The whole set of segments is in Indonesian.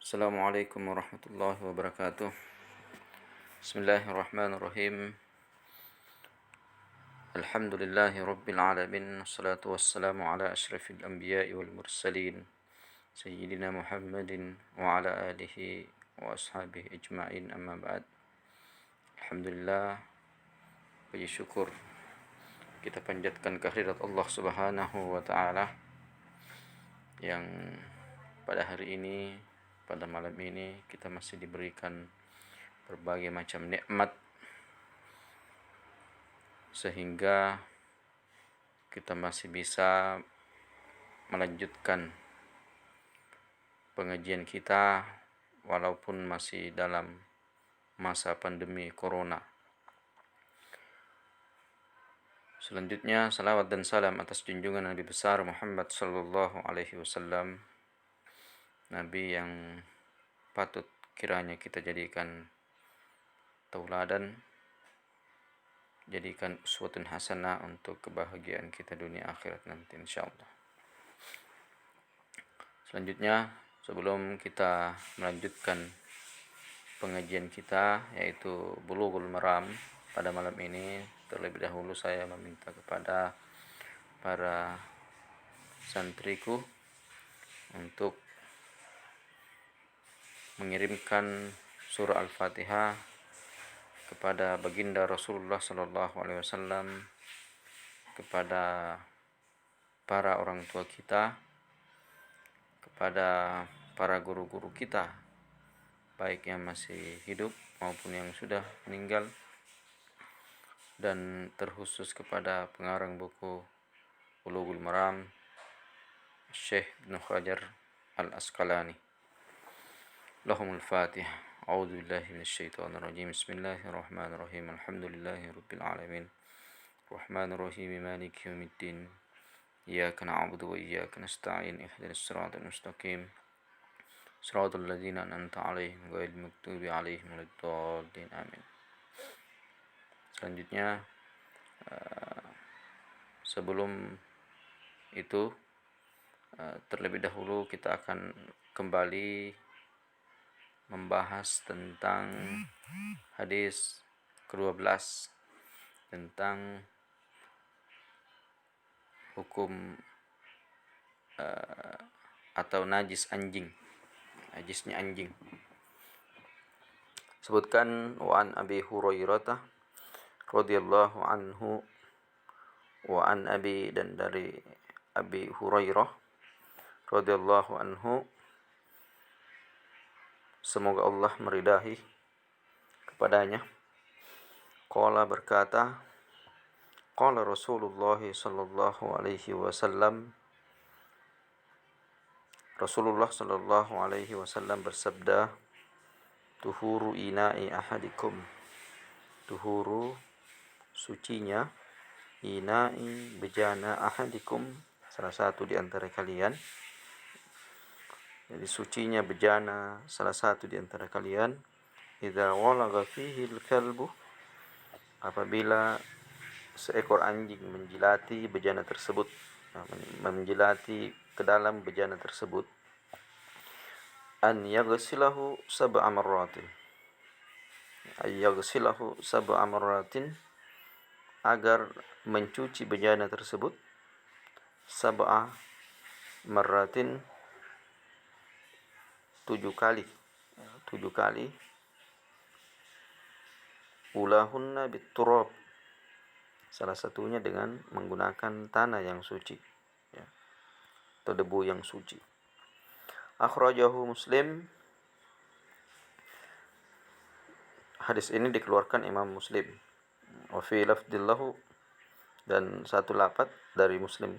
Assalamualaikum warahmatullahi wabarakatuh. Bismillahirrahmanirrahim. Alhamdulillahi rabbil alamin. Wassalatu wassalamu ala asyrafil anbiya'i wal mursalin Sayyidina Muhammadin wa ala alihi wa ashabihi ajma'in, amma ba'd. Alhamdulillah, puji syukur kita panjatkan kehadirat Allah subhanahu wa ta'ala yang pada hari ini, pada malam ini kita masih diberikan berbagai macam nikmat sehingga kita masih bisa melanjutkan pengajian kita walaupun masih dalam masa pandemi corona. Selanjutnya, salawat dan salam atas junjungan Nabi besar Muhammad sallallahu alaihi wasallam, Nabi yang patut kiranya kita jadikan tauladan, jadikan uswatun hasanah untuk kebahagiaan kita dunia akhirat nanti insyaallah. Selanjutnya, sebelum kita melanjutkan pengajian kita yaitu Bulughul Maram pada malam ini, terlebih dahulu saya meminta kepada para santriku untuk mengirimkan surah Al-Fatihah kepada baginda Rasulullah sallallahu alaihi wasallam, kepada para orang tua kita, kepada para guru-guru kita, baik yang masih hidup maupun yang sudah meninggal, dan terkhusus kepada pengarang buku Bulughul Maram, Syekh Ibnu Hajar Al-Asqalani. Lahumul Fatihah. A'udzu billahi minasyaitonir rajim. Bismillahirrahmanirrahim. Alhamdulillahi rabbil alamin. Rahmanir rahim. Maliki yaumiddin. Iyyaka na'budu wa iyyaka nasta'in. Ihdinas siratal mustaqim. Siratal ladzina an'amta 'alaihim ghairil maghdubi 'alaihim waladdallin. Amin. Selanjutnya, sebelum itu, terlebih dahulu kita akan kembali membahas tentang hadis ke-12 tentang hukum atau najisnya anjing. Sebutkan wa an Abi Hurairah radhiyallahu anhu, wa an Abi, dan dari Abi Hurairah radhiyallahu anhu, semoga Allah meridai kepadanya, qala, berkata, qala Rasulullah sallallahu alaihi wasallam, Rasulullah sallallahu alaihi wasallam bersabda, tuhuru ina'i ahadikum, tuhuru, sucinya, ina'i, bejana, ahadikum, salah satu di antara kalian. Jadi sucinya bejana salah satu di antara kalian, idza walagha fihi al-kalbu, apabila seekor anjing menjilati bejana tersebut, menjilati ke dalam bejana tersebut, an yaghsilahu sab'a marratin, agar mencuci bejana tersebut, sab'a marratin, 7 kali, ulahunna biturab, salah satunya dengan menggunakan tanah yang suci, ya, atau debu yang suci. Akhrajahu Muslim, hadis ini dikeluarkan Imam Muslim. Wa fi lafdillahu, dan satu lafaz dari Muslim,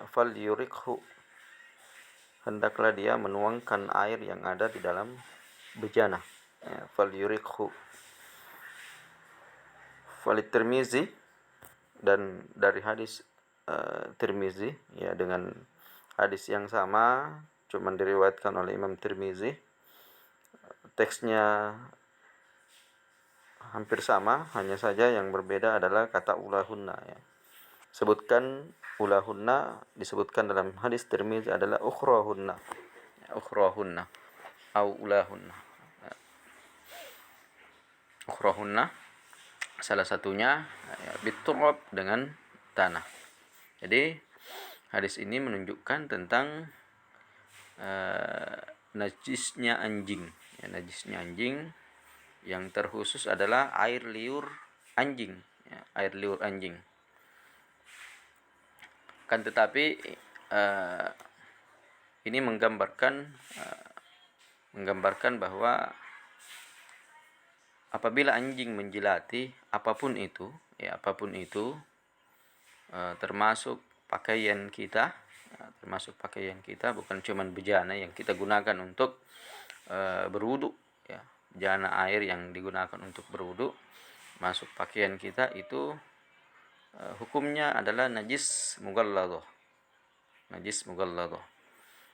fal yurikhu, hendaklah dia menuangkan air yang ada di dalam bejana, ya, fal yurikhu. Falit Tirmizi, dan dari hadis Tirmizi, ya, dengan hadis yang sama, cuman diriwayatkan oleh Imam Tirmizi, teksnya hampir sama, hanya saja yang berbeda adalah kata ulahunna, ya. Sebutkan ulahunna, disebutkan dalam hadis Tirmizi adalah ukhrahunna, ukhrahunna. au ulahunna. Ukhrahunna salah satunya biturab dengan tanah. Jadi hadis ini menunjukkan tentang najisnya anjing. Ya, najisnya anjing yang terkhusus adalah air liur anjing. Ya, air liur anjing. Kan tetapi ini menggambarkan bahwa apabila anjing menjilati apapun itu, termasuk pakaian kita, bukan cuma bejana yang kita gunakan untuk berwudu, ya, bejana air yang digunakan untuk berwudu, masuk pakaian kita itu hukumnya adalah najis mughalladah.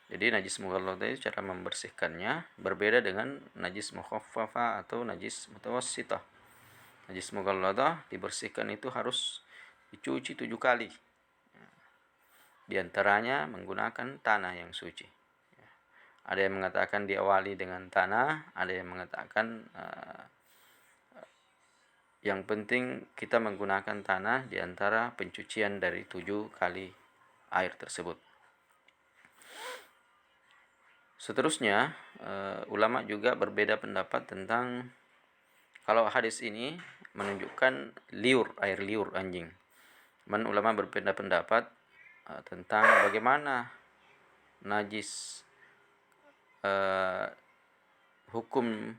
Jadi najis mughalladah itu cara membersihkannya berbeda dengan najis mukhaffafah atau najis mutawassithah. Najis mughalladah dibersihkan itu harus dicuci 7 kali. Di antaranya menggunakan tanah yang suci. Ada yang mengatakan diawali dengan tanah, ada yang mengatakan yang penting kita menggunakan tanah di antara pencucian dari 7 kali air tersebut. Seterusnya, ulama juga berbeda pendapat tentang kalau hadis ini menunjukkan air liur anjing. Ulama berbeda pendapat tentang bagaimana najis hukum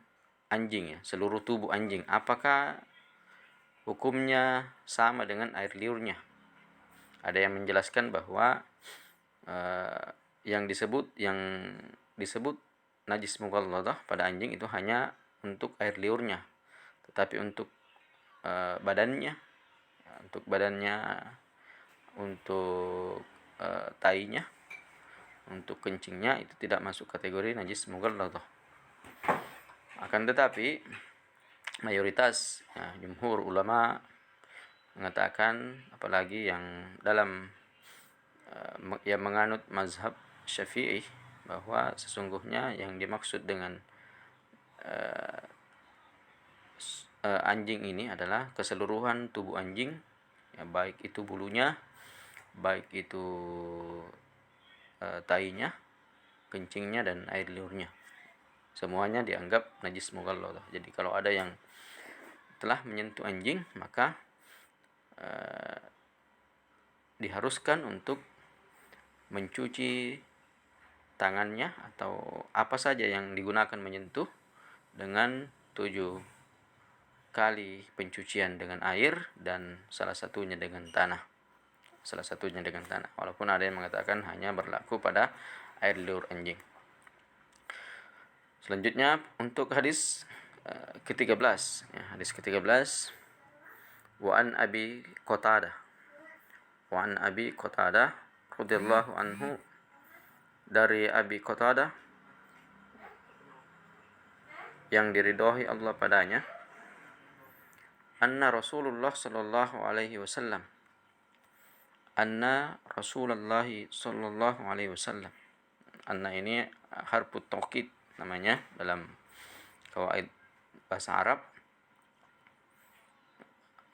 anjing, ya, seluruh tubuh anjing. Apakah hukumnya sama dengan air liurnya? Ada yang menjelaskan bahwa yang disebut najis mughalladah pada anjing itu hanya untuk air liurnya, tetapi untuk badannya, untuk tainya, untuk kencingnya itu tidak masuk kategori najis mughalladah. Akan tetapi mayoritas jumhur ulama mengatakan, apalagi yang dalam yang menganut mazhab Syafi'i, bahwa sesungguhnya yang dimaksud dengan anjing ini adalah keseluruhan tubuh anjing, ya, baik itu bulunya, baik itu tainya, kencingnya, dan air liurnya. Semuanya dianggap najis mughalladah. Jadi kalau ada yang telah menyentuh anjing, maka diharuskan untuk mencuci tangannya atau apa saja yang digunakan menyentuh dengan 7 kali pencucian dengan air dan salah satunya dengan tanah. Walaupun ada yang mengatakan hanya berlaku pada air liur anjing. Selanjutnya untuk hadis ke-13, ya, hadis ke-13, wa an Abi Qatadah radhiyallahu anhu, dari Abi Qatadah yang diridhai Allah padanya, anna Rasulullah sallallahu alaihi wasallam, anna ini harfu taukid namanya dalam kawaid bahasa Arab,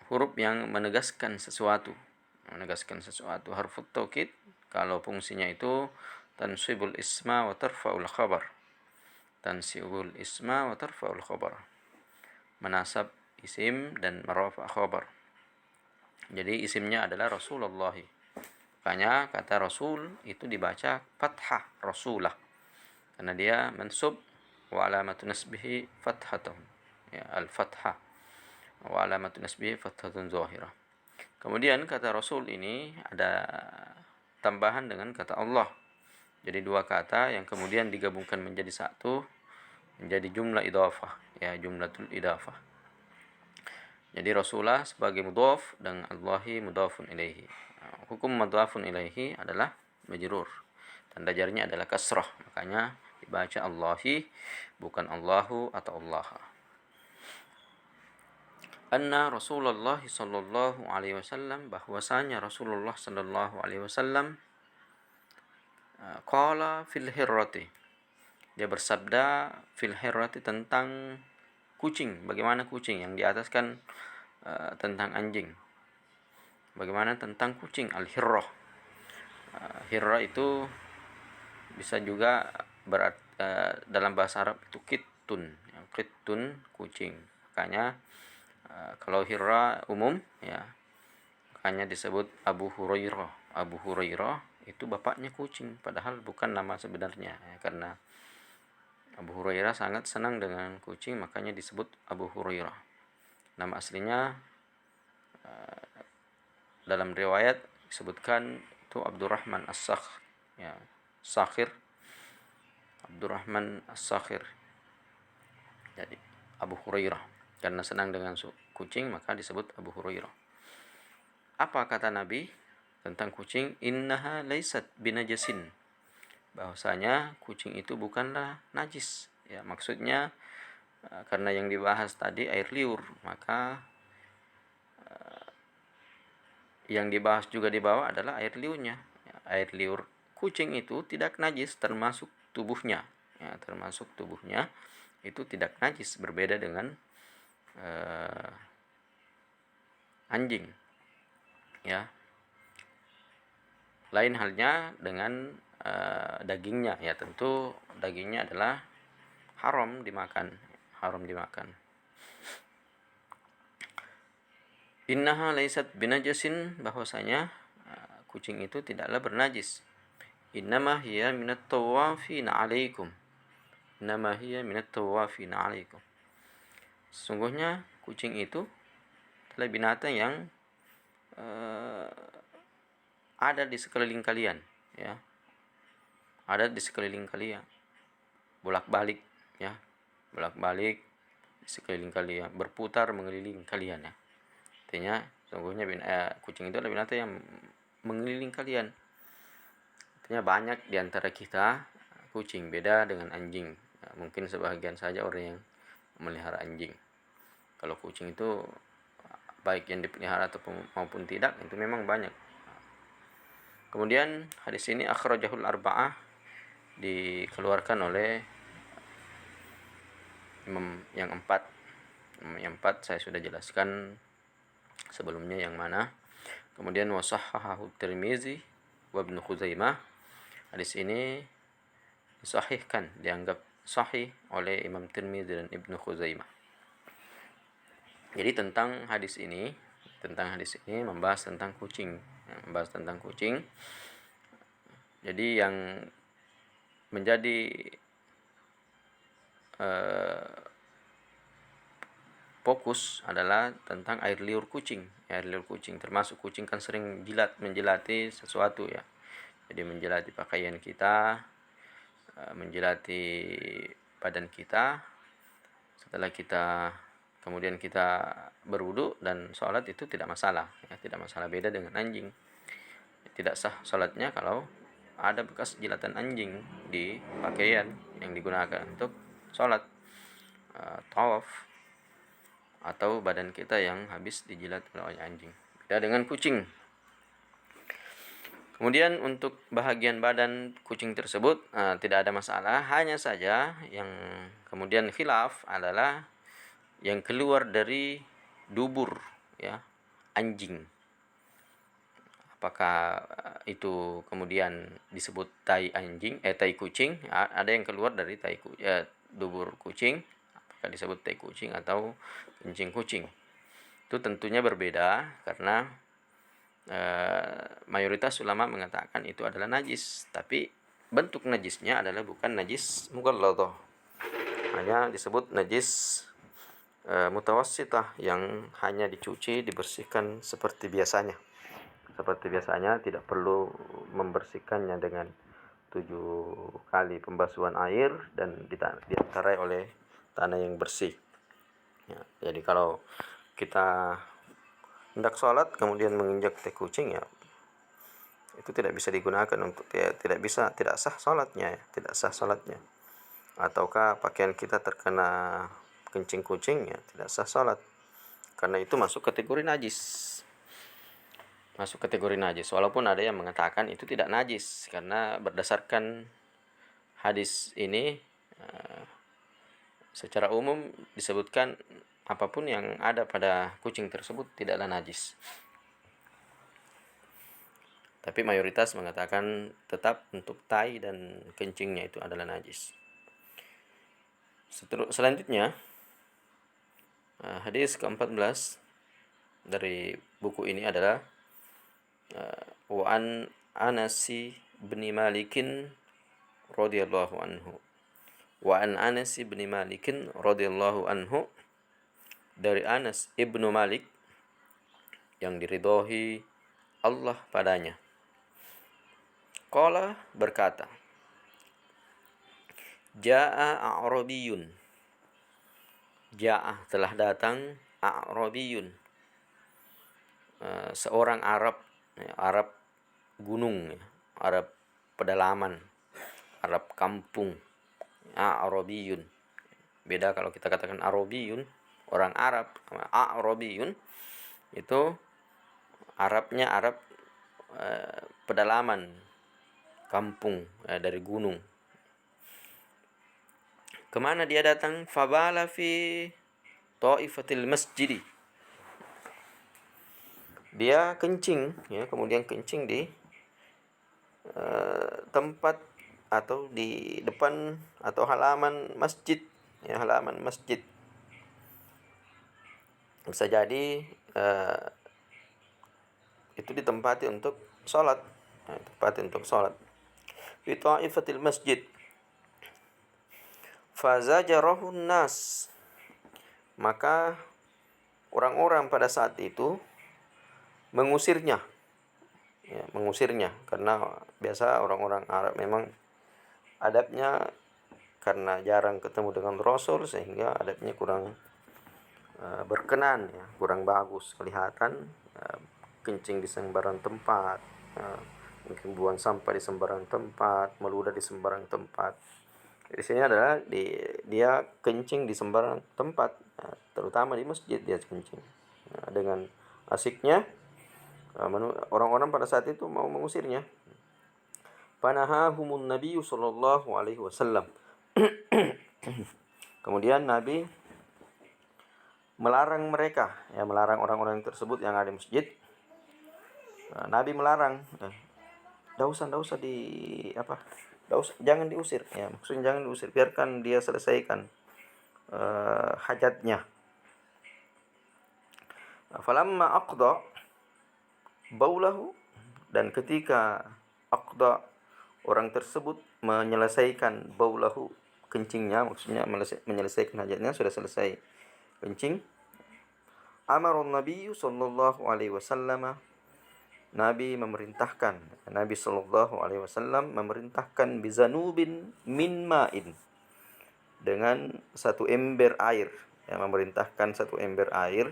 huruf yang menegaskan sesuatu. Harfu taukid kalau fungsinya itu tansibul isma wa tarfa'ul khabar. Menasab isim dan merafa khabar. Jadi isimnya adalah Rasulullah. Makanya kata Rasul itu dibaca fathah, Rasulah, karena dia mansub, wa alamatu nasbihi fathatun, ya, al-fathah, wa alamatu nasbihi fathatun zahirah. Kemudian kata Rasul ini ada tambahan dengan kata Allah. Jadi 2 kata yang kemudian digabungkan menjadi satu, menjadi jumlah idhafah, ya, jumlatul idhafah. Jadi Rasulullah sebagai mudhaf dan Allahi mudhafun ilaihi. Hukum mudhafun ilaihi adalah majrur. Tanda jarnya adalah kasrah, makanya dibaca Allahi bukan Allahu atau Allah. Anna Rasulullah sallallahu alaihi wasallam, bahwasanya Rasulullah sallallahu alaihi wasallam qala fil hirrati, Dia bersabda fil hirrati tentang kucing. Bagaimana kucing? Yang di atas kan tentang anjing. Bagaimana tentang kucing? Al-hirrah. Hirrah itu bisa juga dalam bahasa Arab itu kittun. Kittun kucing. Makanya kalau hirrah umum ya, makanya disebut Abu Hurairah. Abu Hurairah itu bapaknya kucing, padahal bukan nama sebenarnya ya, karena Abu Hurairah sangat senang dengan kucing, makanya disebut Abu Hurairah. Nama aslinya dalam riwayat disebutkan itu Abdurrahman As-Sakhr ya, Sakhir, Abdurrahman As-Sakhir. Jadi Abu Hurairah karena senang dengan kucing maka disebut Abu Hurairah. Apa kata Nabi tentang kucing? Innaha laisat binajasin. Bahwasanya kucing itu bukanlah najis. Ya, maksudnya karena yang dibahas tadi air liur, maka yang dibahas juga di bawah adalah air liurnya. Ya, air liur kucing itu tidak najis, termasuk tubuhnya. Ya, termasuk tubuhnya itu tidak najis, berbeda dengan anjing. Ya, lain halnya dengan dagingnya. Ya, tentu dagingnya adalah haram dimakan. Innaha laisat binajasin, bahwasanya kucing itu tidaklah bernajis. Innama hiya minat tawafina alaikum. Innama hiya minat tawafina alaikum. Sesungguhnya kucing itu adalah binatang yang ada di sekeliling kalian, ya. Ada di sekeliling kalian. Bolak-balik, ya. Bolak-balik di sekeliling kalian, berputar mengelilingi kalian, ya. Artinya sesungguhnya kucing itu adalah binatang yang mengelilingi kalian. Artinya banyak di antara kita kucing, beda dengan anjing. Ya, mungkin sebagian saja orang yang memelihara anjing. Kalau kucing itu baik yang dipelihara ataupun maupun tidak, itu memang banyak. Kemudian hadis ini akhrajahul arba'ah, dikeluarkan oleh imam yang empat. Yang empat saya sudah jelaskan sebelumnya yang mana. Kemudian wasahhahu Tirmizi wa Ibnu Khuzaimah. Hadis ini disahihkan, dianggap sahih oleh Imam Tirmizi dan Ibnu Khuzaimah. Jadi tentang hadis ini membahas tentang kucing, Jadi yang menjadi fokus adalah tentang air liur kucing. Air liur kucing, termasuk kucing kan sering menjilati sesuatu, ya. Jadi menjilati pakaian kita, menjilati badan kita. Setelah kemudian kita berwudu dan sholat, itu tidak masalah, ya, tidak masalah. Beda dengan anjing, tidak sah sholatnya kalau ada bekas jilatan anjing di pakaian yang digunakan untuk sholat, tawaf, atau badan kita yang habis dijilat oleh anjing. Beda dengan kucing. Kemudian untuk bahagian badan kucing tersebut tidak ada masalah, hanya saja yang kemudian khilaf adalah yang keluar dari dubur, ya, anjing. Apakah itu kemudian disebut tai kucing? Ada yang keluar dari dubur kucing, apakah disebut tai kucing atau kencing kucing? Itu tentunya berbeda, karena mayoritas ulama mengatakan itu adalah najis, tapi bentuk najisnya adalah bukan najis mughalladhah, hanya disebut najis mutawassitah, yang hanya dicuci, dibersihkan seperti biasanya, tidak perlu membersihkannya dengan 7 kali pembasuhan air dan diantarai oleh tanah yang bersih, ya. Jadi kalau kita hendak sholat kemudian menginjak tai kucing, ya, itu tidak bisa digunakan untuk, ya, tidak sah sholatnya, ya, tidak sah sholatnya. Ataukah pakaian kita terkena kencing kucing, ya, tidak sah sholat, karena itu masuk kategori najis. Walaupun ada yang mengatakan itu tidak najis, karena berdasarkan hadis ini Secara umum disebutkan apapun yang ada pada kucing tersebut tidaklah najis. Tapi mayoritas mengatakan tetap untuk tai dan kencingnya itu adalah najis. Selanjutnya hadis ke-14 dari buku ini adalah wa an Anas bin Malikin radhiyallahu anhu. Wa an Anas bin Malikin radhiyallahu anhu, dari Anas ibnu Malik yang diridhoi Allah padanya. Qala, berkata, Ja'a a'rabiyun. Ja'a, telah datang, a'rabiyun, seorang Arab, Arab gunung, Arab pedalaman, Arab kampung. A'rabiyun. Beda kalau kita katakan Arabiyun, orang Arab. A'rabiyun itu Arabnya Arab pedalaman, kampung, dari gunung. Kemana dia datang? Fabala fi ta'ifatil masjid. Dia kencing, ya, kemudian kencing di tempat atau di depan atau halaman masjid, ya, halaman masjid. Bisa jadi itu ditempati untuk sholat, ditempati untuk sholat. Fi ta'ifatil masjid. Fazajarahun nas, maka orang-orang pada saat itu mengusirnya, ya, mengusirnya, karena biasa orang-orang Arab memang adabnya karena jarang ketemu dengan Rasul sehingga adabnya kurang berkenan, ya, kurang bagus kelihatan, kencing di sembarang tempat, mungkin buang sampah di sembarang tempat, meludah di sembarang tempat. Di sini adalah dia kencing di sembarang tempat, terutama di masjid dia kencing. Dengan asiknya orang-orang pada saat itu mau mengusirnya. Panahahumun Nabi sallallahu alaihi wasallam. Kemudian Nabi melarang mereka, ya, melarang orang-orang tersebut yang ada di masjid. Nabi melarang, jangan diusir, ya, maksudnya jangan diusir, biarkan dia selesaikan hajatnya. Falamma aqda baulahu, dan ketika aqda, orang tersebut menyelesaikan baulahu, kencingnya, maksudnya menyelesaikan hajatnya, sudah selesai kencing. Amarun Nabi sallallahu alaihi wasallam, Nabi sallallahu alaihi wasallam memerintahkan bizanubin min ma'in, dengan satu ember air, yang memerintahkan satu ember air.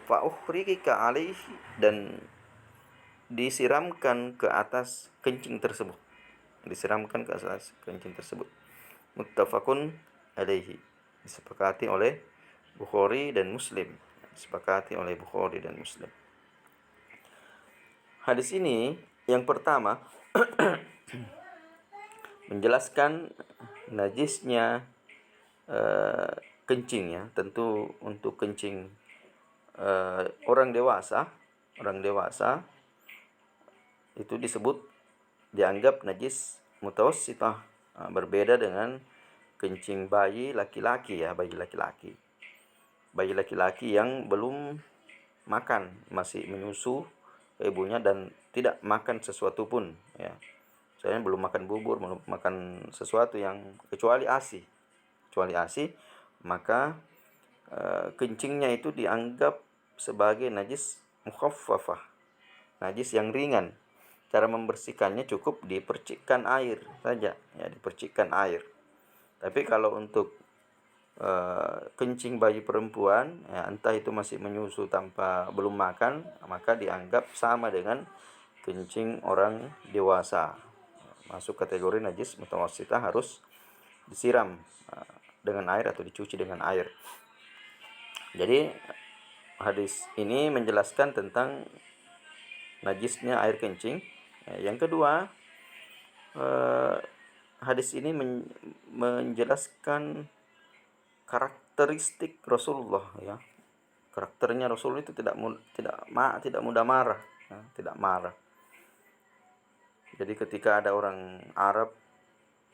Fa ukhrika alaihi, dan disiramkan ke atas kencing tersebut, Muttafaqun alaihi, disepakati oleh Bukhari dan Muslim. Hadis ini yang pertama menjelaskan najisnya kencing, ya. Tentu untuk kencing orang dewasa itu dianggap najis mutawassithah, berbeda dengan kencing bayi laki-laki yang belum makan, masih menyusu ibunya dan tidak makan sesuatu pun, ya. Soalnya belum makan bubur, belum makan sesuatu yang kecuali ASI, maka kencingnya itu dianggap sebagai najis mukhaffafah, najis yang ringan. Cara membersihkannya cukup dipercikkan air saja, ya, dipercikkan air. Tapi kalau untuk kencing bayi perempuan, ya, entah itu masih menyusu belum makan, maka dianggap sama dengan kencing orang dewasa, masuk kategori najis mutawassithah, harus disiram dengan air atau dicuci dengan air. Jadi hadis ini menjelaskan tentang najisnya air kencing. Yang kedua, hadis ini menjelaskan karakteristik Rasulullah, ya. Karakternya Rasul itu tidak mudah marah, ya, tidak marah. Jadi ketika ada orang Arab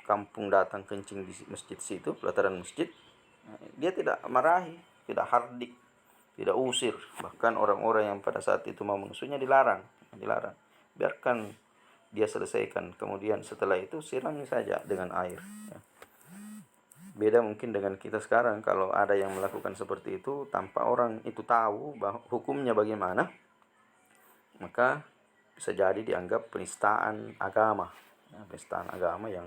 kampung datang kencing di masjid situ, pelataran masjid, dia tidak marahi, tidak hardik, tidak usir. Bahkan orang-orang yang pada saat itu mau mengusirnya dilarang. Biarkan dia selesaikan. Kemudian setelah itu sirami saja dengan air. Ya. Beda mungkin dengan kita sekarang, kalau ada yang melakukan seperti itu tanpa orang itu tahu bahwa hukumnya bagaimana, maka bisa jadi dianggap penistaan agama. Ya, penistaan agama yang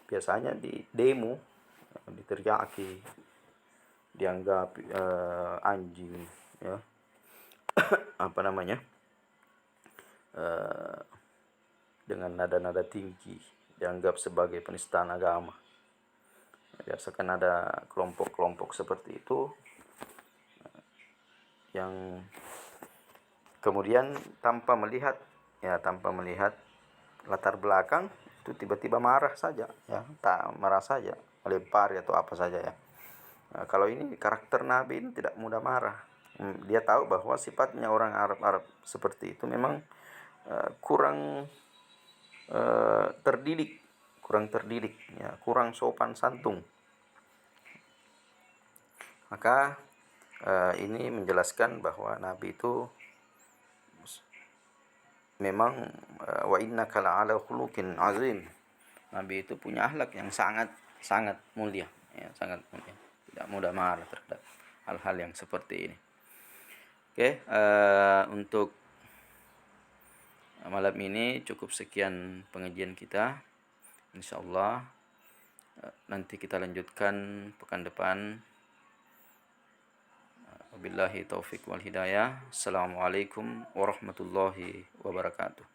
biasanya di demo, diteriaki, dianggap anjing, ya, apa namanya, dengan nada-nada tinggi, dianggap sebagai penistaan agama. Biasakan ada kelompok-kelompok seperti itu yang kemudian tanpa melihat latar belakang itu tiba-tiba marah saja, ya, tak marah saja, melempar atau apa saja, ya. Nah, kalau ini karakter Nabi ini tidak mudah marah. Dia tahu bahwa sifatnya orang Arab seperti itu memang kurang terdidik, ya, kurang sopan santun. Maka ini menjelaskan bahwa Nabi itu memang wa innaka la'ala khuluqin azim. Nabi itu punya akhlak yang sangat mulia, ya, sangat mulia. Tidak mudah marah terhadap hal-hal yang seperti ini. Oke, untuk malam ini cukup sekian pengajian kita. Insyaallah nanti kita lanjutkan pekan depan. Wabillahi taufik wal hidayah. Assalamualaikum warahmatullahi wabarakatuh.